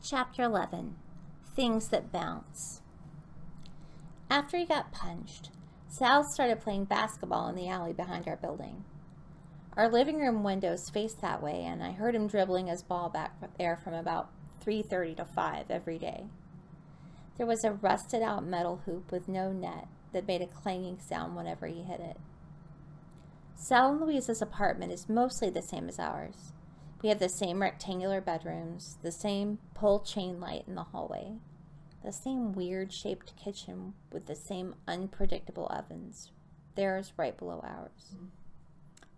Chapter 11. Things That Bounce. After he got punched, Sal started playing basketball in the alley behind our building. Our living room windows faced that way, and I heard him dribbling his ball back there from about 3:30 to 5 every day. There was a rusted-out metal hoop with no net that made a clanging sound whenever he hit it. Sal and Louisa's apartment is mostly the same as ours. We have the same rectangular bedrooms, the same pull chain light in the hallway, the same weird-shaped kitchen with the same unpredictable ovens, theirs right below ours.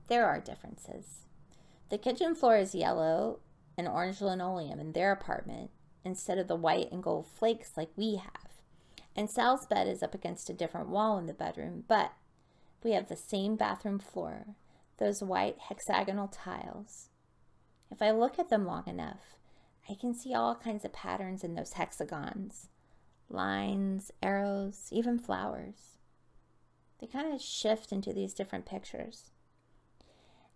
There are differences. The kitchen floor is yellow and orange linoleum in their apartment instead of the white and gold flakes like we have. And Sal's bed is up against a different wall in the bedroom, but we have the same bathroom floor, those white hexagonal tiles. If I look at them long enough, I can see all kinds of patterns in those hexagons. Lines, arrows, even flowers. They kind of shift into these different pictures.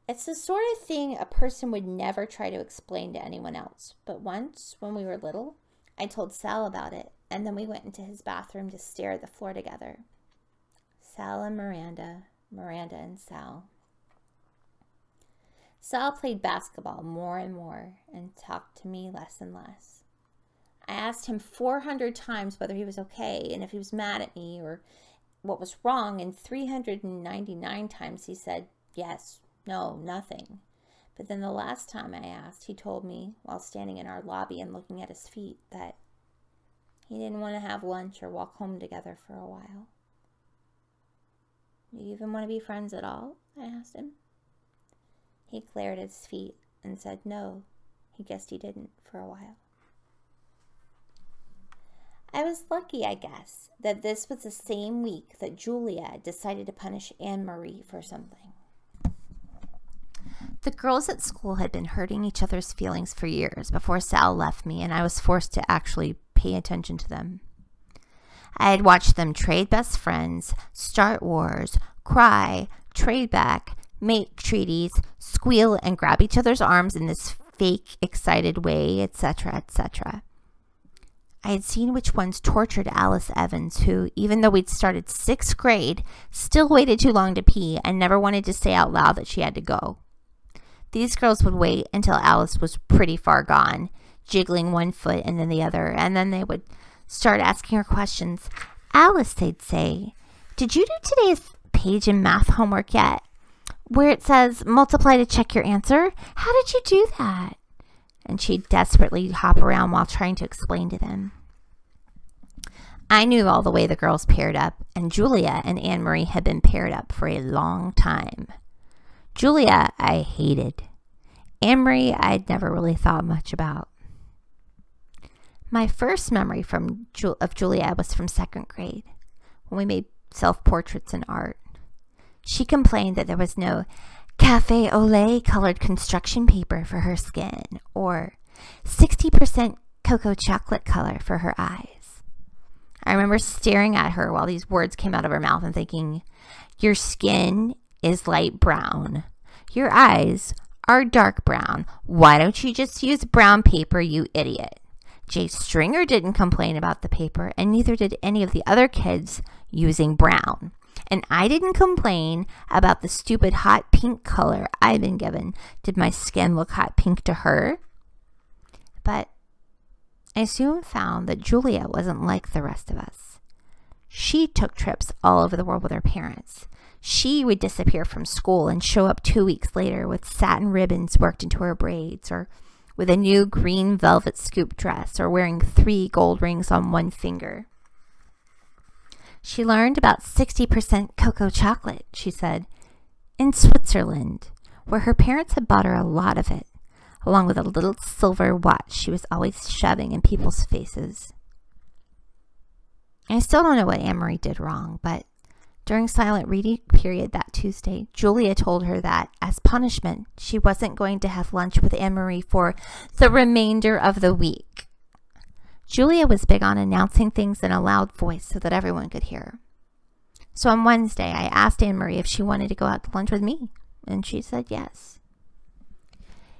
It's the sort of thing a person would never try to explain to anyone else. But once, when we were little, I told Sal about it, and then we went into his bathroom to stare at the floor together. Sal and Miranda, Miranda and Sal. Sal played basketball more and more and talked to me less and less. I asked him 400 times whether he was okay and if he was mad at me or what was wrong, and 399 times he said yes, no, nothing. But then the last time I asked, he told me, while standing in our lobby and looking at his feet, that he didn't want to have lunch or walk home together for a while. Do you even want to be friends at all? I asked him. He glared at his feet and said no, he guessed he didn't for a while. I was lucky, I guess, that this was the same week that Julia decided to punish Anne-Marie for something. The girls at school had been hurting each other's feelings for years before Sal left me, and I was forced to actually pay attention to them. I had watched them trade best friends, start wars, cry, trade back, make treaties, squeal, and grab each other's arms in this fake, excited way, etc., etc. I had seen which ones tortured Alice Evans, who, even though we'd started 6th grade, still waited too long to pee and never wanted to say out loud that she had to go. These girls would wait until Alice was pretty far gone, jiggling one foot and then the other, and then they would start asking her questions. Alice, they'd say, did you do today's page in math homework yet? Where it says multiply to check your answer? How did you do that? And she'd desperately hop around while trying to explain to them. I knew all the way the girls paired up, and Julia and Anne-Marie had been paired up for a long time. Julia I hated. Anne-Marie I'd never really thought much about. My first memory of Julia was from 2nd grade, when we made self-portraits in art. She complained that there was no café au lait colored construction paper for her skin, or 60% cocoa chocolate color for her eyes. I remember staring at her while these words came out of her mouth and thinking, your skin is light brown. Your eyes are dark brown. Why don't you just use brown paper, you idiot? Jay Stringer didn't complain about the paper, and neither did any of the other kids using brown. And I didn't complain about the stupid hot pink color I'd been given. Did my skin look hot pink to her? But I soon found that Julia wasn't like the rest of us. She took trips all over the world with her parents. She would disappear from school and show up 2 weeks later with satin ribbons worked into her braids, or with a new green velvet scoop dress, or wearing 3 gold rings on one finger. She learned about 60% cocoa chocolate, she said, in Switzerland, where her parents had bought her a lot of it, along with a little silver watch she was always shoving in people's faces. I still don't know what Anne-Marie did wrong, but during silent reading period that Tuesday, Julia told her that, as punishment, she wasn't going to have lunch with Anne-Marie for the remainder of the week. Julia was big on announcing things in a loud voice so that everyone could hear. So on Wednesday, I asked Anne-Marie if she wanted to go out to lunch with me, and she said yes.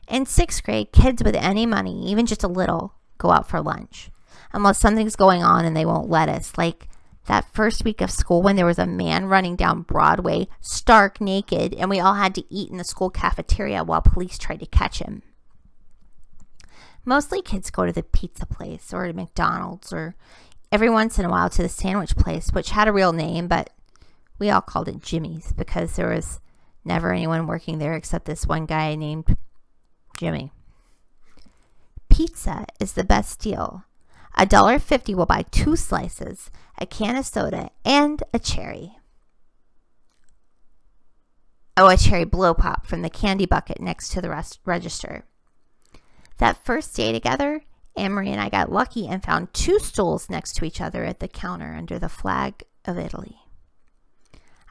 In 6th grade, kids with any money, even just a little, go out for lunch unless something's going on and they won't let us. Like that first week of school when there was a man running down Broadway stark naked and we all had to eat in the school cafeteria while police tried to catch him. Mostly kids go to the pizza place or to McDonald's or every once in a while to the sandwich place, which had a real name, but we all called it Jimmy's because there was never anyone working there except this one guy named Jimmy. Pizza is the best deal. $1.50 will buy 2 slices, a can of soda, and a cherry. Oh, a cherry blow pop from the candy bucket next to the register. That first day together, Anne-Marie and I got lucky and found 2 stools next to each other at the counter under the flag of Italy.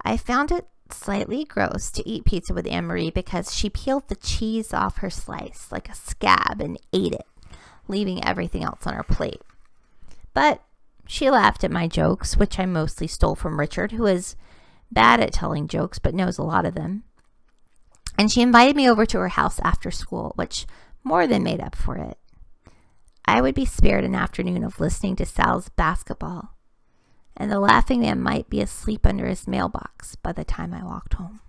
I found it slightly gross to eat pizza with Anne-Marie because she peeled the cheese off her slice like a scab and ate it, leaving everything else on her plate. But she laughed at my jokes, which I mostly stole from Richard, who is bad at telling jokes but knows a lot of them. And she invited me over to her house after school, which more than made up for it. I would be spared an afternoon of listening to Sal's basketball, and the laughing man might be asleep under his mailbox by the time I walked home.